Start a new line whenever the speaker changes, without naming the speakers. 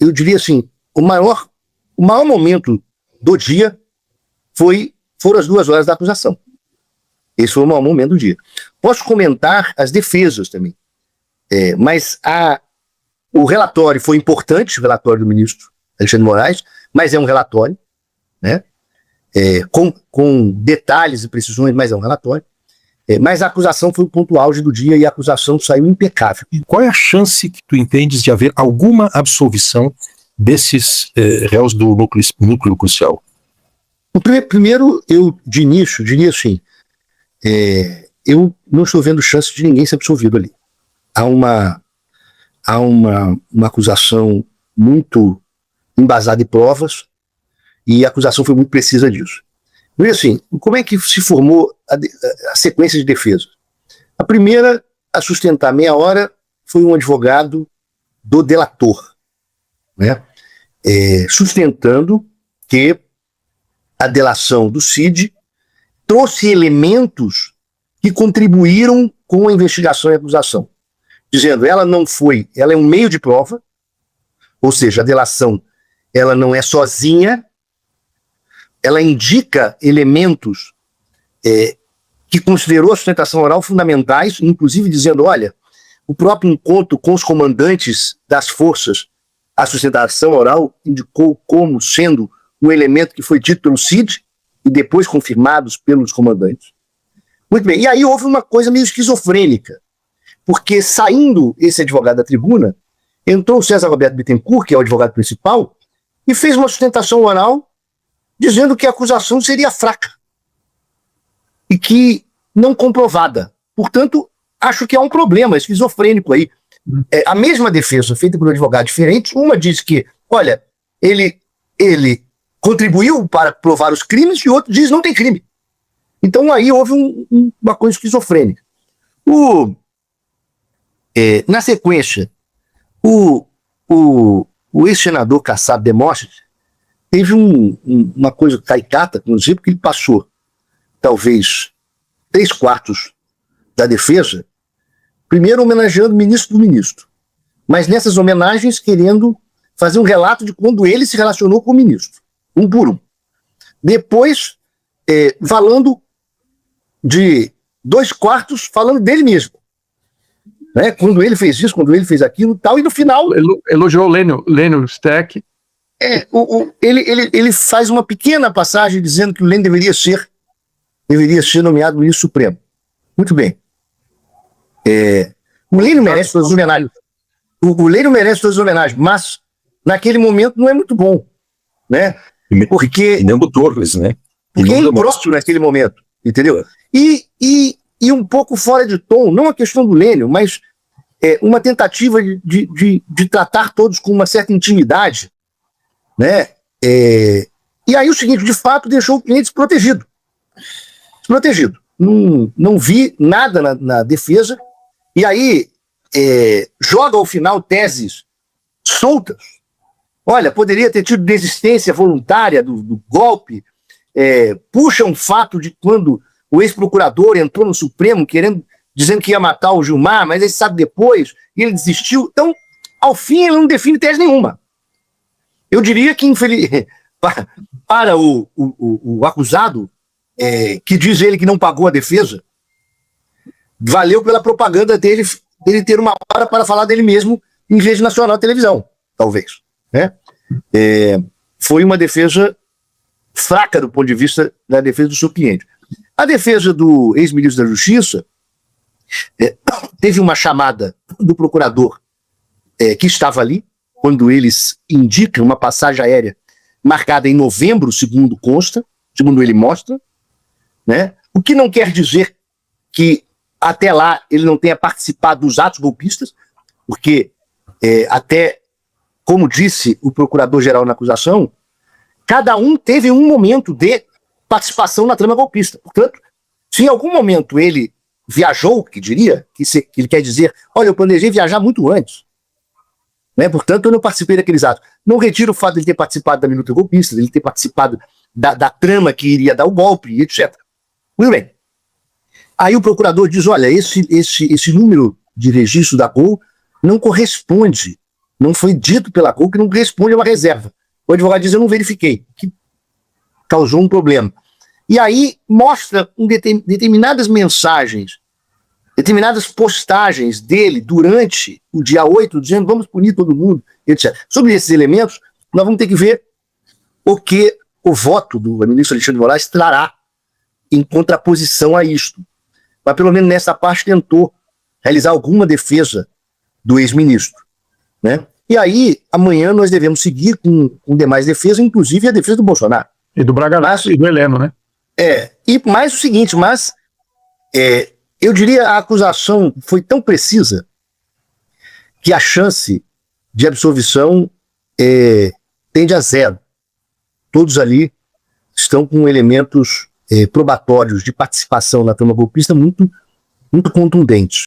eu diria assim, o maior momento do dia foram as 2 horas da acusação. Esse foi o maior momento do dia. Posso comentar as defesas também, mas o relatório foi importante, o relatório do ministro Alexandre de Moraes, mas é um relatório, né? Com detalhes e precisões, mas é um relatório. Mas a acusação foi o ponto auge do dia e a acusação saiu impecável.
Qual é a chance que tu entendes de haver alguma absolvição desses réus do núcleo crucial?
Primeiro, eu de início diria assim, eu não estou vendo chance de ninguém ser absolvido ali. Há uma acusação muito embasada em provas e a acusação foi muito precisa disso. Mas assim, como é que se formou a sequência de defesa? A primeira a sustentar meia hora foi um advogado do delator, né? Sustentando que a delação do Cid trouxe elementos que contribuíram com a investigação e a acusação. Dizendo, ela é um meio de prova, ou seja, a delação ela não é sozinha, ela indica elementos que considerou a sustentação oral fundamentais, inclusive dizendo, olha, o próprio encontro com os comandantes das forças, a sustentação oral indicou como sendo um elemento que foi dito pelo Cid e depois confirmados pelos comandantes. Muito bem, e aí houve uma coisa meio esquizofrênica, porque saindo esse advogado da tribuna, entrou o César Roberto Bittencourt, que é o advogado principal, e fez uma sustentação oral dizendo que a acusação seria fraca e que não comprovada. Portanto, acho que há um problema esquizofrênico aí. A mesma defesa feita por advogados diferentes, uma diz que, olha, ele contribuiu para provar os crimes e o outro diz não tem crime. Então aí houve uma coisa esquizofrênica. Na sequência, o ex-senador Kassab Demóstenes teve uma coisa caricata, inclusive, porque ele passou talvez 3/4 da defesa, primeiro homenageando o ministro do ministro, mas nessas homenagens querendo fazer um relato de quando ele se relacionou com o ministro, um por um. Depois, falando de 2/4 falando dele mesmo. Né? Quando ele fez isso, quando ele fez aquilo tal, e no final...
Elogiou Lênio Steck.
Ele faz uma pequena passagem dizendo que o Lênio deveria ser nomeado ministro supremo. Muito bem. O Lênio merece todas as homenagens. O Lênio merece todas as homenagens, mas naquele momento não é muito bom. Né? Porque...
E nem o Torres, né?
Porque é impróprio naquele momento, entendeu? E um pouco fora de tom, não a questão do Lênio, mas uma tentativa de tratar todos com uma certa intimidade, né? E aí o seguinte, de fato, deixou o cliente desprotegido. Não vi nada na defesa, e aí joga ao final teses soltas. Olha, poderia ter tido desistência voluntária do golpe, puxa um fato de quando o ex-procurador entrou no Supremo dizendo que ia matar o Gilmar, mas ele sabe depois, e ele desistiu. Então, ao fim, ele não define tese nenhuma. Eu diria que, para o acusado, que diz ele que não pagou a defesa, valeu pela propaganda dele ter uma hora para falar dele mesmo em rede nacional de televisão, talvez. Né? Foi uma defesa fraca do ponto de vista da defesa do seu cliente. A defesa do ex-ministro da Justiça teve uma chamada do procurador que estava ali, quando eles indicam uma passagem aérea marcada em novembro, segundo consta, segundo ele mostra, né? O que não quer dizer que até lá ele não tenha participado dos atos golpistas, porque até, como disse o procurador-geral na acusação, cada um teve um momento de participação na trama golpista. Portanto, se em algum momento ele viajou, que ele quer dizer, olha, eu planejei viajar muito antes, né? Portanto, eu não participei daqueles atos. Não retiro o fato de ele ter participado da minuta golpista, de ele ter participado da trama que iria dar o golpe, etc. Muito bem. Aí o procurador diz, olha, esse número de registro da Gol não corresponde Não foi dito pela COO que não responde a uma reserva. O advogado diz, eu não verifiquei, que causou um problema. E aí mostra determinadas mensagens, determinadas postagens dele durante o dia 8, dizendo vamos punir todo mundo, etc. Sobre esses elementos, nós vamos ter que ver o que o voto do ministro Alexandre de Moraes trará em contraposição a isto. Mas pelo menos nessa parte tentou realizar alguma defesa do ex-ministro, né? E aí, amanhã nós devemos seguir com demais defesas, inclusive a defesa do Bolsonaro.
E do Braga Neto e do Heleno, né?
E mais o seguinte, eu diria a acusação foi tão precisa que a chance de absolvição tende a zero. Todos ali estão com elementos probatórios de participação na trama golpista muito, muito contundentes.